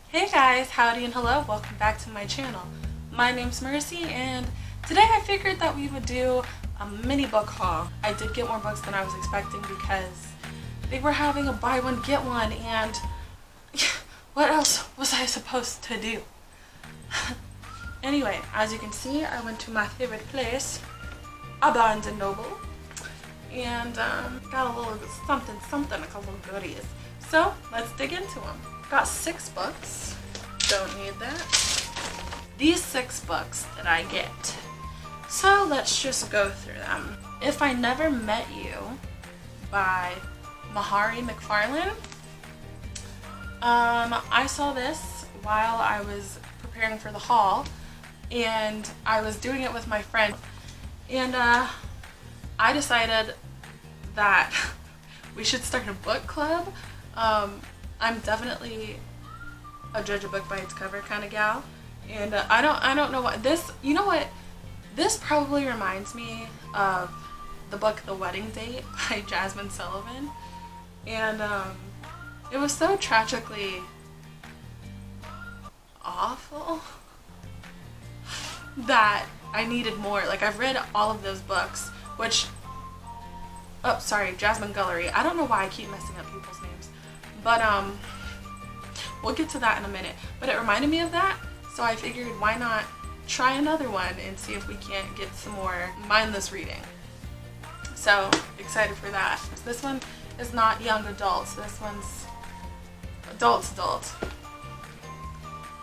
Hey guys, howdy and hello, welcome back to my channel. My name's Mercy and today I figured that we would do a mini book haul. I did get more books than I was expecting because they were having a buy one get one and what else was I supposed to do? Anyway, as you can see, I went to my favorite place, a Barnes & Noble, and got a little something, a couple of goodies. So let's dig into them. Got 6 books. Don't need that. These 6 books that I get. So let's just go through them. If I Never Met You by Mahari McFarlane. I saw this while I was preparing for the haul, and I was doing it with my friend, and I decided that we should start a book club. I'm definitely a judge a book by its cover kind of gal, and I don't know what this. You know what? This probably reminds me of the book The Wedding Date by Jasmine Sullivan, and it was so tragically awful that I needed more. Like, I've read all of those books, which, oh sorry, Jasmine Gullery. I don't know why I keep messing up people's names, but we'll get to that in a minute. But it reminded me of that, so I figured why not try another one and see if we can't get some more mindless reading. So excited for that. This one is not young adults, this one's adult.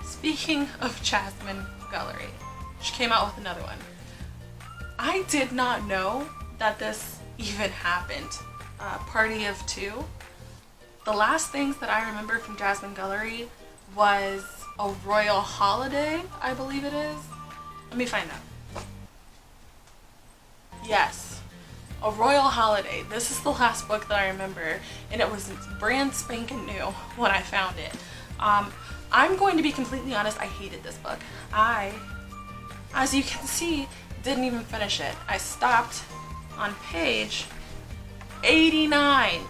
Speaking of Jasmine Gullery, she came out with another one. I did not know that this even happened. Party of Two. The last things that I remember from Jasmine Gullery was A Royal Holiday, I believe it is. Let me find out. Yes, A Royal Holiday. This is the last book that I remember, and it was brand spanking new when I found it. I'm going to be completely honest, I hated this book. As you can see, didn't even finish it. I stopped on page 89.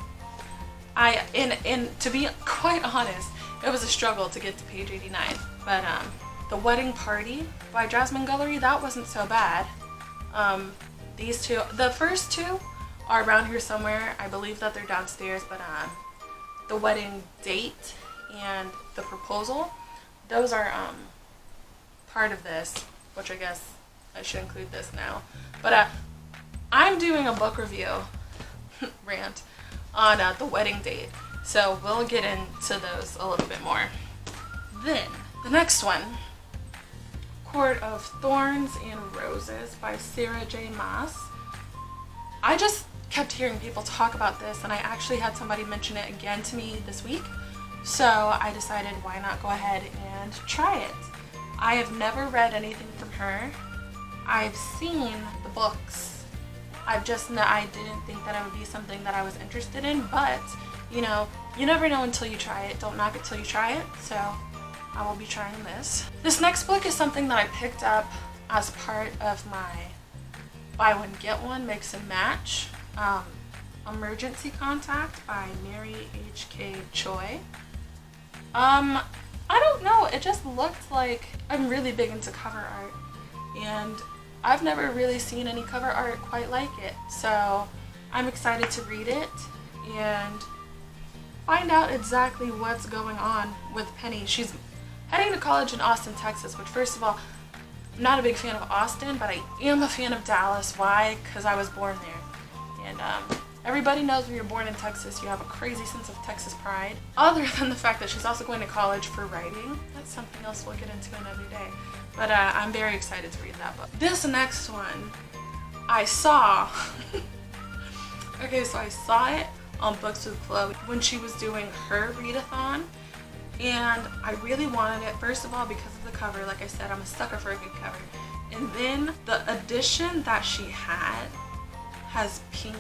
And to be quite honest, it was a struggle to get to page 89. But The Wedding Party by Jasmine Gullery, that wasn't so bad. These two, the first two are around here somewhere. I believe that they're downstairs, but The Wedding Date and The Proposal, those are part of this, which I guess I should include this now. But I'm doing a book review rant on The Wedding Date, so we'll get into those a little bit more. Then the next one, Court of Thorns and Roses by Sarah J. Maas. I just kept hearing people talk about this, and I actually had somebody mention it again to me this week, so I decided why not go ahead and try it. I have never read anything from her. I've seen the books. I didn't think that it would be something that I was interested in, but you know, you never know until you try it. Don't knock it till you try it. So I will be trying this. This next book is something that I picked up as part of my buy one get one mix and match. Emergency Contact by Mary H.K. Choi. I don't know, it just looked like, I'm really big into cover art, and I've never really seen any cover art quite like it, so I'm excited to read it and find out exactly what's going on with Penny. She's heading to college in Austin, Texas, which, first of all, I'm not a big fan of Austin, but I am a fan of Dallas. Why? Because I was born there. And everybody knows when you're born in Texas, you have a crazy sense of Texas pride. Other than the fact that she's also going to college for writing. That's something else we'll get into another day. But I'm very excited to read that book. This next one, I saw. Okay, so I saw it on Books with Chloe when she was doing her readathon, and I really wanted it, first of all because of the cover. Like I said, I'm a sucker for a good cover. And then the edition that she has pink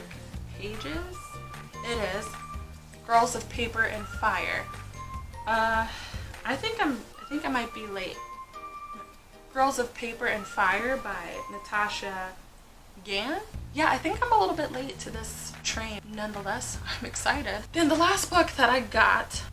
pages. It is Girls of Paper and Fire. I think I might be late. Girls of Paper and Fire by Natasha Gann. Yeah, I think I'm a little bit late to this train. Nonetheless, I'm excited. Then the last book that I got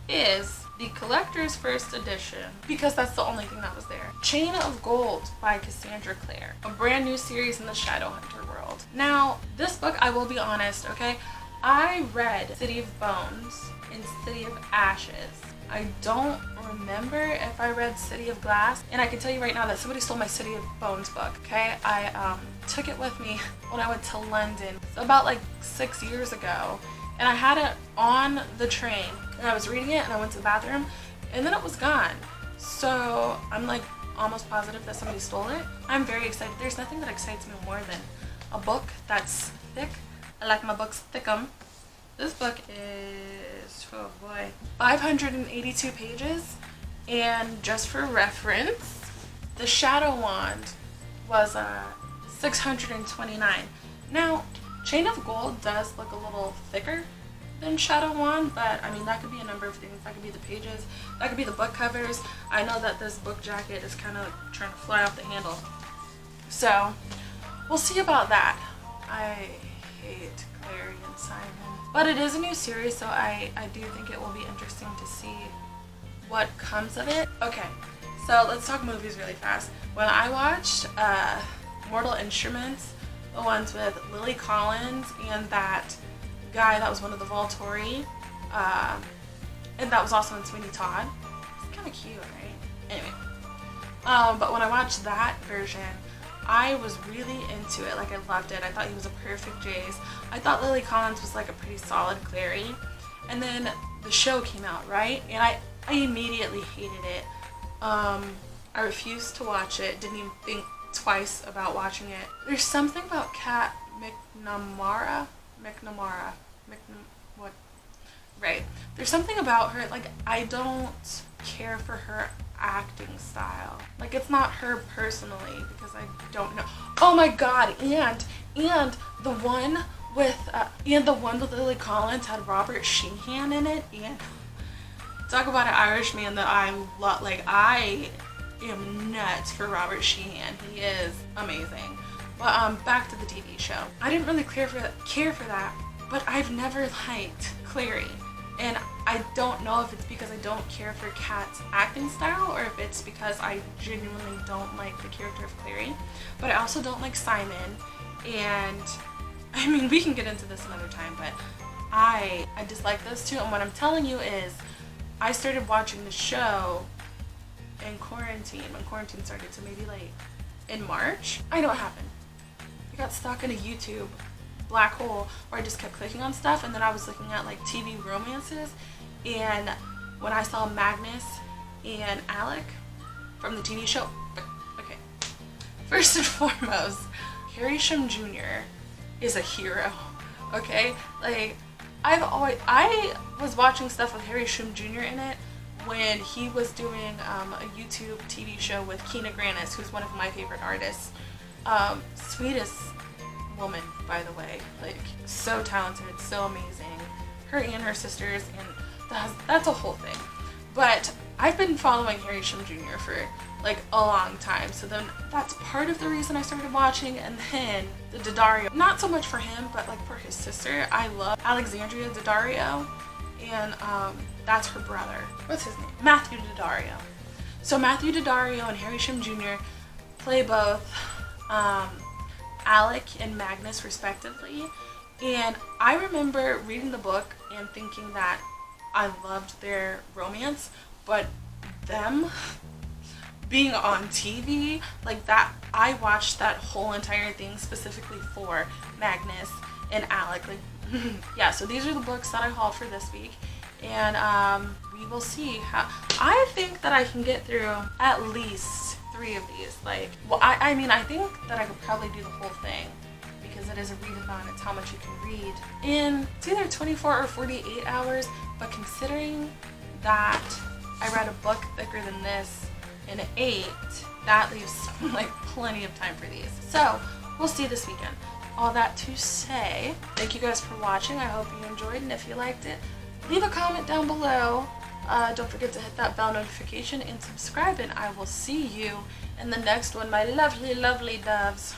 is the collector's first edition, because that's the only thing that was there. Chain of Gold by Cassandra Clare, a brand new series in the Shadowhunter world. Now, this book, I will be honest, okay, I read City of Bones and City of Ashes. I don't remember if I read City of Glass, and I can tell you right now that somebody stole my City of Bones book, okay? I took it with me when I went to London, so about like 6 years ago, and I had it on the train, and I was reading it, and I went to the bathroom, and then it was gone. So I'm like almost positive that somebody stole it. I'm very excited. There's nothing that excites me more than a book that's thick. I like my books thickum. This book is, oh boy, 582 pages, and just for reference, the Shadow Wand was 629. Now, Chain of Gold does look a little thicker than Shadow Wand, but I mean, that could be a number of things. That could be the pages, that could be the book covers. I know that this book jacket is kind of trying to fly off the handle, so we'll see about that. I hate Clary and Simon, but it is a new series, so I do think it will be interesting to see what comes of it. Okay, so let's talk movies really fast. When I watched Mortal Instruments, the ones with Lily Collins and that guy that was one of the Volturi, and that was also in Sweeney Todd. It's kind of cute, right? Anyway, but when I watched that version, I was really into it. Like, I loved it. I thought he was a perfect Jace. I thought Lily Collins was like a pretty solid Clary. And then the show came out, right? And I immediately hated it. I refused to watch it. Didn't even think twice about watching it. There's something about Kat McNamara. What? Right. There's something about her, like, I don't care for her acting style. Like, it's not her personally, because I don't know. Oh my god, and the one with Lily Collins had Robert Sheehan in it, and talk about an Irishman that I love. Like, I am nuts for Robert Sheehan. He is amazing. But back to the TV show. I didn't really care for that, but I've never liked Clary. And I don't know if it's because I don't care for Kat's acting style, or if it's because I genuinely don't like the character of Clary. But I also don't like Simon. And I mean, we can get into this another time, but I dislike those two. And what I'm telling you is, I started watching the show in quarantine, when quarantine started, so maybe like in March. I know what happened. I got stuck in a YouTube black hole where I just kept clicking on stuff, and then I was looking at like TV romances, and when I saw Magnus and Alec from the TV show, okay, first and foremost, Harry Shum Jr. is a hero, okay? Like, I was watching stuff with Harry Shum Jr. in it when he was doing a YouTube TV show with Keena Grannis, who's one of my favorite artists. Sweetest woman, by the way, like, so talented, so amazing. Her and her sisters, and that's a whole thing. But I've been following Harry Shum Jr. for like a long time, so then that's part of the reason I started watching. And then the Daddario, not so much for him, but like for his sister. I love Alexandria Daddario, and that's her brother. What's his name? Matthew Daddario. So Matthew Daddario and Harry Shum Jr. play both Alec and Magnus respectively, and I remember reading the book and thinking that I loved their romance, but them being on TV like that, I watched that whole entire thing specifically for Magnus and Alec. Like, yeah, so these are the books that I hauled for this week, and we will see how. I think that I can get through at least 3 of these. Like, well, I mean, I think that I could probably do the whole thing, because it is a readathon. It's how much you can read in, it's either 24 or 48 hours, but considering that I read a book thicker than this in 8, that leaves like plenty of time for these. So we'll see this weekend. All that to say, thank you guys for watching. I hope you enjoyed, and if you liked it, leave a comment down below. Don't forget to hit that bell notification and subscribe, and I will see you in the next one, my lovely, lovely doves.